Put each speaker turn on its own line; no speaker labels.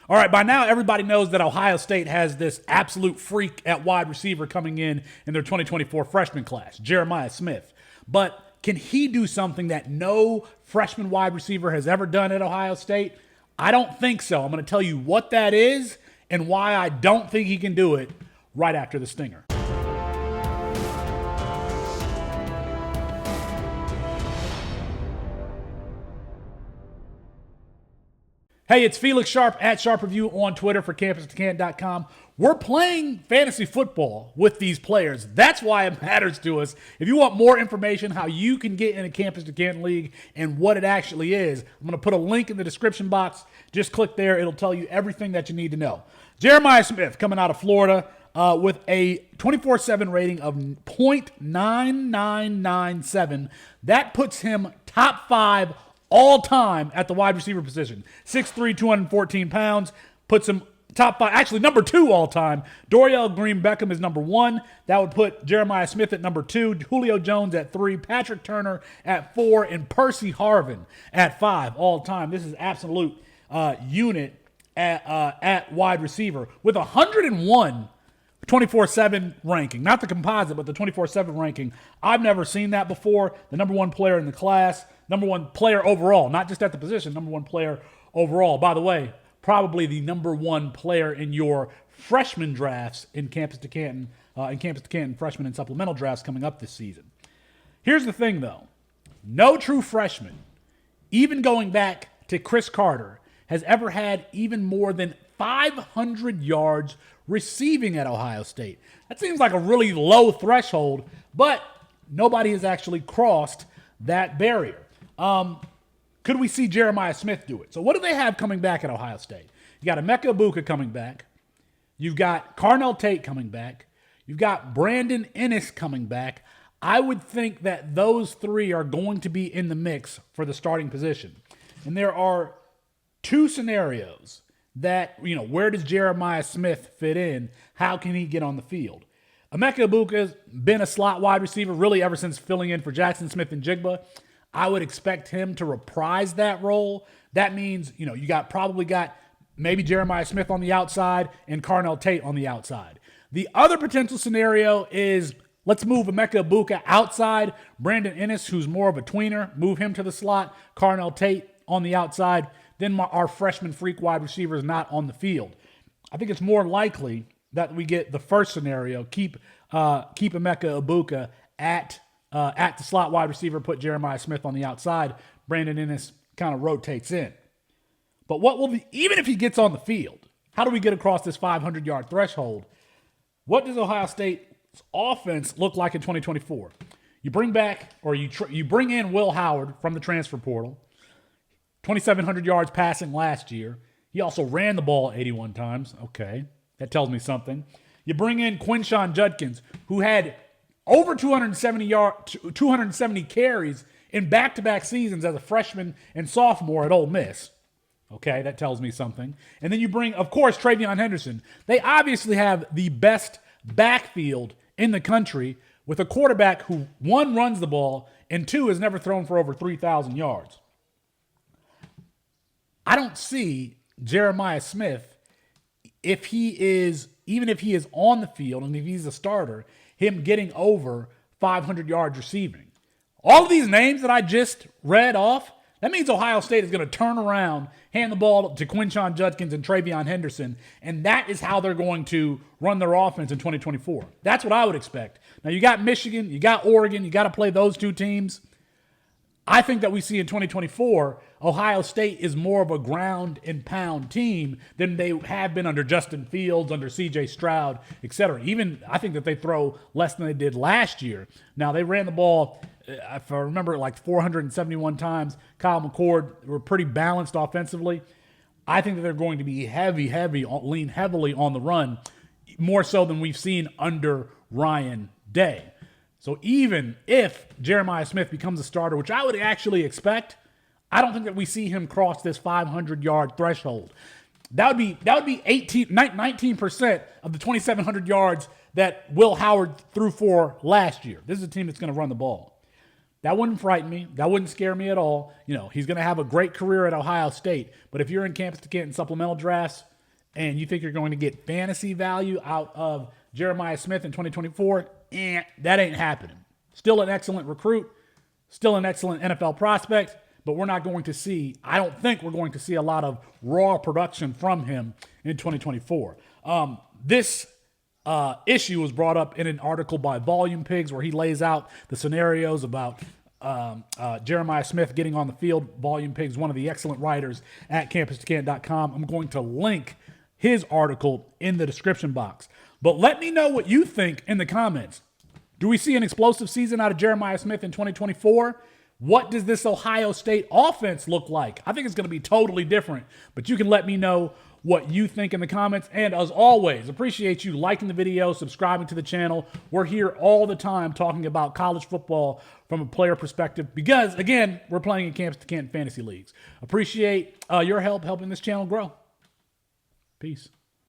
All right, by now everybody knows that Ohio State has this absolute freak at wide receiver coming in their 2024 freshman class, Jeremiah Smith. But can he do something that no freshman wide receiver has ever done at Ohio State? I don't think so. I'm going to tell you what that is and why I don't think he can do it right after the stinger. Hey, it's Felix Sharpe at Sharpe Review on Twitter for CampusToCanton.com. We're playing fantasy football with these players. That's why it matters to us. If you want more information how you can get in a Campus to Canton League and what it actually is, I'm going to put a link in the description box. Just click there. It'll tell you everything that you need to know. Jeremiah Smith coming out of Florida with a 24/7 rating of .9997. That puts him top 5 all time at the wide receiver position. 6'3", 214 pounds, puts him top 5, actually number 2 all time. Dorial Green-Beckham is number 1. That would put Jeremiah Smith at number 2, Julio Jones at 3, Patrick Turner at 4, and Percy Harvin at 5 all time. This is absolute unit at wide receiver with 101 24/7 ranking. Not the composite, but the 24/7 ranking. I've never seen that before. The number 1 player in the class, number 1 player overall, not just at the position, number 1 player overall. By the way, probably the number 1 player in your freshman drafts in Campus to Canton, freshman and supplemental drafts coming up this season. Here's the thing, though. No true freshman, even going back to Chris Carter, has ever had even more than 500 yards receiving at Ohio State. That seems like a really low threshold, but nobody has actually crossed that barrier. Could we see Jeremiah Smith do it? So what do they have coming back at Ohio State? You got Emeka Egbuka coming back. You've got Carnell Tate coming back. You've got Brandon Ennis coming back. I would think that those 3 are going to be in the mix for the starting position. And there are 2 scenarios that, where does Jeremiah Smith fit in? How can he get on the field? Emeka Egbuka's been a slot wide receiver really ever since filling in for Jackson Smith-Njigba. I would expect him to reprise that role. That means, you probably got maybe Jeremiah Smith on the outside and Carnell Tate on the outside. The other potential scenario is let's move Emeka Egbuka outside. Brandon Ennis, who's more of a tweener, move him to the slot. Carnell Tate on the outside. Then our freshman freak wide receiver is not on the field. I think it's more likely that we get the first scenario, keep Emeka Egbuka at the slot wide receiver, put Jeremiah Smith on the outside. Brandon Ennis kind of rotates in. But even if he gets on the field, how do we get across this 500-yard threshold? What does Ohio State's offense look like in 2024? You bring back, or you bring in Will Howard from the transfer portal. 2,700 yards passing last year. He also ran the ball 81 times. Okay, that tells me something. You bring in Quinshon Judkins, who had over 270 carries in back-to-back seasons as a freshman and sophomore at Ole Miss. Okay, that tells me something. And then you bring, of course, Travion Henderson. They obviously have the best backfield in the country with a quarterback who, 1, runs the ball, and 2, has never thrown for over 3,000 yards. I don't see Jeremiah Smith, even if he is on the field and if he's a starter, him getting over 500 yards receiving. All of these names that I just read off, that means Ohio State is going to turn around, hand the ball to Quinshon Judkins and Travion Henderson, and that is how they're going to run their offense in 2024. That's what I would expect. Now, you got Michigan, you got Oregon, you got to play those 2 teams. I think that we see in 2024, Ohio State is more of a ground and pound team than they have been under Justin Fields, under C.J. Stroud, etc. Even I think that they throw less than they did last year. Now, they ran the ball, if I remember, like 471 times. Kyle McCord were pretty balanced offensively. I think that they're going to be lean heavily on the run, more so than we've seen under Ryan Day. So even if Jeremiah Smith becomes a starter, which I would actually expect, I don't think that we see him cross this 500-yard threshold. That would be 19% of the 2,700 yards that Will Howard threw for last year. This is a team that's going to run the ball. That wouldn't frighten me. That wouldn't scare me at all. He's going to have a great career at Ohio State. But if you're in Campus to Canton supplemental drafts, and you think you're going to get fantasy value out of Jeremiah Smith in 2024, that ain't happening. Still an excellent recruit, still an excellent NFL prospect, but we're not going to see, I don't think we're going to see a lot of raw production from him in 2024. This issue was brought up in an article by Volume Pigs where he lays out the scenarios about Jeremiah Smith getting on the field. Volume Pigs, one of the excellent writers at campus2canton.com. I'm going to link his article in the description box. But let me know what you think in the comments. Do we see an explosive season out of Jeremiah Smith in 2024? What does this Ohio State offense look like? I think it's going to be totally different, but you can let me know what you think in the comments. And as always, appreciate you liking the video, subscribing to the channel. We're here all the time talking about college football from a player perspective because, again, we're playing in Campus to Canton Fantasy Leagues. Appreciate your help helping this channel grow. Peace.